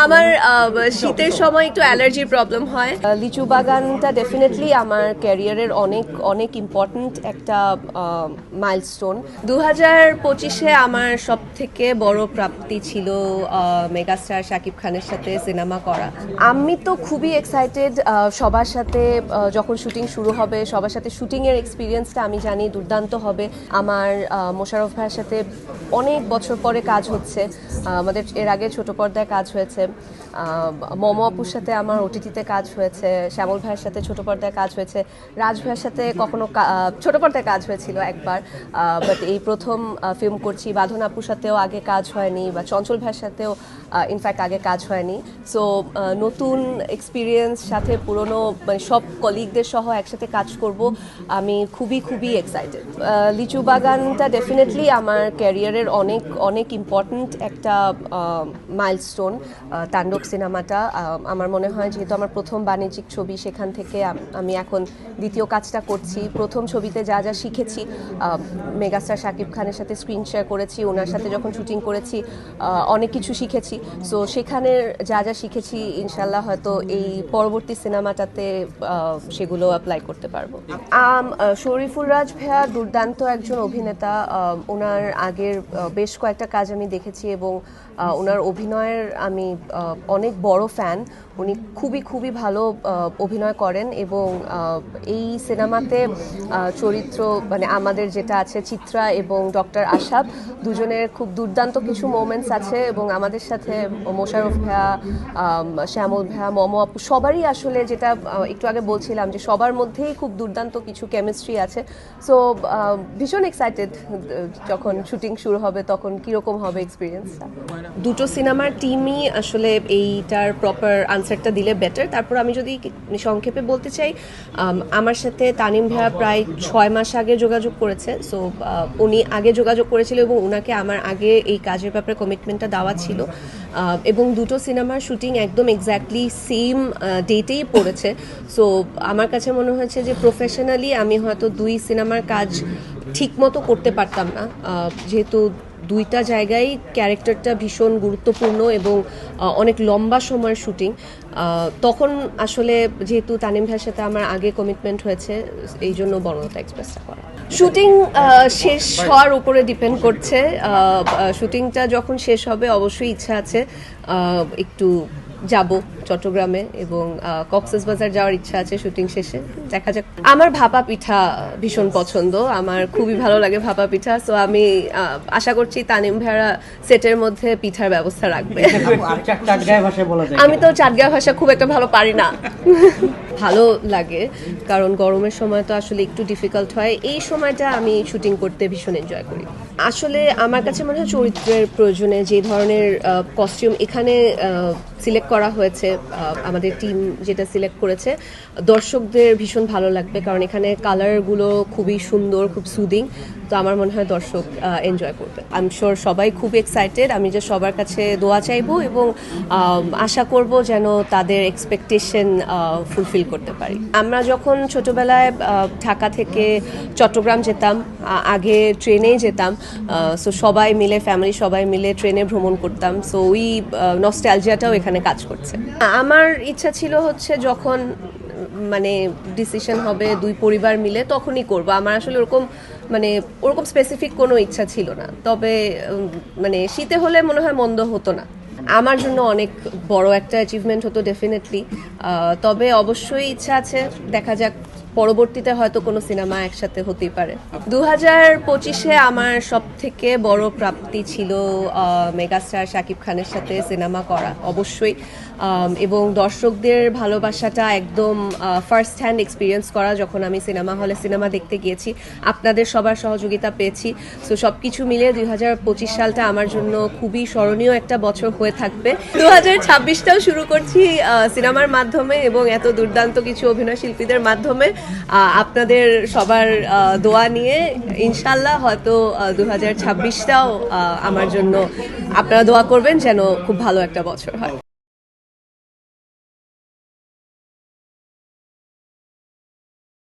আমার শীতের সময় একটু অ্যালার্জির প্রবলেম হয়। লিচু বাগানটা ডেফিনেটলি আমার ক্যারিয়ারের অনেক অনেক ইম্পর্ট্যান্ট একটা মাইলস্টোন। 2025-এ আমার সব থেকে বড় প্রাপ্তি ছিল মেগাস্টার শাকিব খানের সাথে সিনেমা করা। আমি তো খুবই এক্সাইটেড সবার সাথে যখন শুটিং শুরু হবে, সবার সাথে শুটিংয়ের এক্সপিরিয়েন্সটা আমি জানি দুর্দান্ত হবে। আমার মোশাররফ ভাইয়ের সাথে অনেক বছর পরে কাজ হচ্ছে, আমাদের এর আগে ছোট পর্দায় কাজ হয়েছে, মমো আপুর সাথে আমার ওটিটিতে কাজ হয়েছে, শ্যামল ভাইয়ের সাথে ছোট পর্দায় কাজ হয়েছে, রাজ ভাইয়ের সাথে কখনো ছোট পর্দায় কাজ হয়েছিল একবার, বাট এই প্রথম ফিল্ম করছি। বাঁধন আপুর সাথেও আগে কাজ হয়নি, বা চঞ্চল ভাইয়ের সাথেও ইনফ্যাক্ট আগে কাজ হয়নি। সো নতুন এক্সপিরিয়েন্স সাথে পুরনো মানে সব কলিগদের সহ একসাথে কাজ করব, আমি খুবই খুবই এক্সাইটেড। লিচু বাগানটা ডেফিনেটলি আমার ক্যারিয়ারের অনেক অনেক ইম্পর্ট্যান্ট একটা মাইলস্টোন। তাণ্ডব সিনেমাটা আমার মনে হয় যেহেতু আমার প্রথম বাণিজ্যিক ছবি, সেখান থেকে আমি এখন দ্বিতীয় কাজটা করছি। প্রথম ছবিতে যা যা শিখেছি, মেগাস্টার শাকিব খানের সাথে স্ক্রিন শেয়ার করেছি, ওনার সাথে যখন শুটিং করেছি অনেক কিছু শিখেছি। সো সেখানের যা যা শিখেছি ইনশাল্লাহ হয়তো এই পরবর্তী সিনেমাটাতে সেগুলো অ্যাপ্লাই করতে পারবো। শরীফুল রাজ ভাইয়া দুর্দান্ত একজন অভিনেতা। ওনার আগের বেশ কয়েকটা কাজ আমি দেখেছি এবং ওনার অভিনয়ের আমি অনেক বড় ফ্যান। উনি খুবই খুবই ভালো অভিনয় করেন এবং এই সিনেমাতে চরিত্র মানে আমাদের যেটা আছে চিত্রা এবং ডক্টর আশাব, দুজনের খুব দুর্দান্ত কিছু মোমেন্টস আছে এবং আমাদের সাথে মোশাররফ ভাইয়া, শ্যামল ভাইয়া, মমো আপু সবারই আসলে যেটা একটু আগে বলছিলাম যে সবার মধ্যেই খুব দুর্দান্ত কিছু কেমিস্ট্রি আছে। সো ভীষণ এক্সাইটেড যখন শুটিং শুরু হবে তখন কীরকম হবে এক্সপিরিয়েন্সটা। দুটো সিনেমার টিমই আসলে এইটার প্রপার আনসারটা দিলে বেটার। তারপর আমি যদি সংক্ষেপে বলতে চাই, আমার সাথে তানিম ভাইয়া প্রায় 6 মাস আগে যোগাযোগ করেছে। সো উনি আগে যোগাযোগ করেছিল এবং ওনাকে আমার আগে এই কাজের ব্যাপারে কমিটমেন্টটা দেওয়া ছিল এবং দুটো সিনেমার শুটিং একদম এক্স্যাক্টলি সেম ডেটেই পড়েছে। সো আমার কাছে মনে হয়েছে যে প্রফেশনালি আমি হয়তো 2 সিনেমার কাজ ঠিকমতো করতে পারতাম না, যেহেতু দুইটা জায়গায় ক্যারেক্টারটা ভীষণ গুরুত্বপূর্ণ এবং অনেক লম্বা সময়ের শুটিং। তখন আসলে যেহেতু তানিম ভাইয়ের সাথে আমার আগে কমিটমেন্ট হয়েছে, এই জন্য বর্ণতা এক্সপ্রেসটা করা। শুটিং শেষ হওয়ার উপরে ডিপেন্ড করছে। শুটিংটা যখন শেষ হবে অবশ্যই ইচ্ছা আছে একটু যাব চট্টগ্রামে এবং কক্সবাজার যাওয়ার ইচ্ছা আছে শুটিং শেষে, দেখা যাক। আমার ভাপা পিঠা ভীষণ পছন্দ, আমার খুবই ভালো লাগে ভাপা পিঠা। সো আমি আশা করছি তানিম ভাইয়া সেটের মধ্যে পিঠার ব্যবস্থা রাখবে। আমি তো চাটগাঁও ভাষা খুব একটা ভালো পারি না। ভালো লাগে কারণ গরমের সময় তো আসলে একটু ডিফিকাল্ট হয়, এই সময়টা আমি শুটিং করতে ভীষণ এনজয় করি। আসলে আমার কাছে মনে হয় চরিত্রের প্রয়োজনে যে ধরনের কস্টিউম এখানে সিলেক্ট করা হয়েছে, আমাদের টিম যেটা সিলেক্ট করেছে, দর্শকদের ভীষণ ভালো লাগবে কারণ এখানে কালারগুলো খুবই সুন্দর, খুব সুদিং। তো আমার মনে হয় দর্শক এনজয় করবে। আই এম শিওর সবাই খুব এক্সাইটেড। আমি যে সবার কাছে দোয়া চাইবো এবং আশা করব যেন তাদের এক্সপেকটেশন ফুলফিল করতে পারি। আমরা যখন ছোটবেলায় ঢাকা থেকে চট্টগ্রাম যেতাম, আগে ট্রেনেই যেতাম। সো সবাই মিলে, ফ্যামিলি সবাই মিলে ট্রেনে ভ্রমণ করতাম। সো ওই নস্টালজিয়াটাও এখানে কাজ করছে। আমার ইচ্ছা ছিল হচ্ছে যখন মানে ডিসিশন হবে 2 পরিবার মিলে তখনই করব। আমার আসলে ওরকম স্পেসিফিক কোনো ইচ্ছা ছিল না, তবে মানে শীতে হলে মনে হয় মন্দ হতো না। আমার জন্য অনেক বড় একটা অ্যাচিভমেন্ট হতো ডেফিনেটলি, তবে অবশ্যই ইচ্ছা আছে, দেখা যাক পরবর্তীতে হয়তো কোনো সিনেমা একসাথে হতেই পারে। 2025-এ আমার সব থেকে বড় প্রাপ্তি ছিল মেগাস্টার শাকিব খানের সাথে সিনেমা করা, অবশ্যই, এবং দর্শকদের ভালোবাসাটা একদম ফার্স্ট হ্যান্ড এক্সপিরিয়েন্স করা যখন আমি সিনেমা হলে সিনেমা দেখতে গিয়েছি, আপনাদের সবার সহযোগিতা পেয়েছি। সো সব কিছু মিলিয়ে 2025 সালটা আমার জন্য খুবই স্মরণীয় একটা বছর হয়ে থাকবে। 2026টাও শুরু করছি সিনেমার মাধ্যমে এবং এত দুর্দান্ত কিছু অভিনয় শিল্পীদের মাধ্যমে। আপনাদের সবার দোয়া নিয়ে ইনশাল্লাহ হয়তো 2026টাও আমার জন্য আপনারা দোয়া করবেন যেন খুব ভালো একটা বছর হয়।